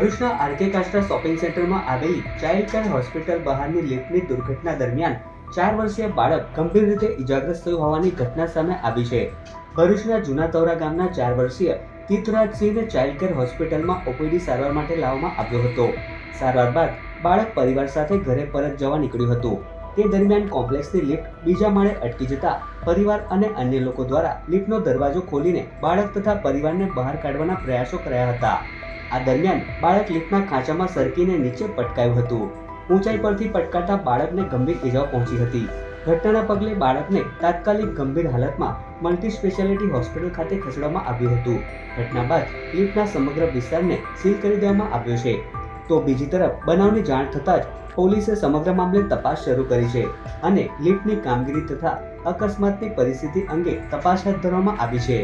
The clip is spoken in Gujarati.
ભરૂચના આરકે કાસ્ટા શોપિંગ સેન્ટરમાં આવેલી ચાઇલ્ડ કેર હોસ્પિટલ બહારની લિફ્ટની દુર્ઘટના દરમિયાન 4 વર્ષીય બાળક ગંભીર રીતે ઇજાગ્રસ્ત થયું હોવાની ઘટના સામે આવી છે। ભરૂચના જૂના તોરા ગામના 4 વર્ષીય તીર્થરાજસિંહને ચાઇલ્ડ કેર હોસ્પિટલમાં ઓપીડી સારવાર માટે લાવવામાં આવ્યો હતો। સારવાર બાદ બાળક પરિવાર સાથે ઘરે પરત જવા નીકળ્યું હતું। તે દરમિયાન કોમ્પ્લેક્સની લિફ્ટ બીજા માળે અટકી જતા પરિવાર અને અન્ય લોકો દ્વારા લિફ્ટનો દરવાજો ખોલીને બાળક તથા પરિવારને બહાર કાઢવાના પ્રયાસો કર્યા હતા। આ દરમિયાન બાળક લિફ્ટના ખાંચામાં સરકીને નીચે પટકાયું હતું। ઊંચાઈ પરથી પટકાતા બાળકને ગંભીર ઇજાઓ પહોંચી હતી। ઘટનાના પગલે બાળકને તાત્કાલિક ગંભીર હાલતમાં મલ્ટી સ્પેશિયાલિટી હોસ્પિટલ ખાતે ખસેડવામાં આવ્યું હતું। ઘટના બાદ લિફ્ટના સમગ્ર વિસ્તારને સીલ કરી દેવામાં આવ્યો છે। તો બીજી તરફ બનાવની જાણ થતાં જ પોલીસે સમગ્ર મામલે તપાસ શરૂ કરી છે અને લિફ્ટની કામગીરી તથા અકસ્માતની પરિસ્થિતિ અંગે તપાસ હાથ ધરવામાં આવી છે।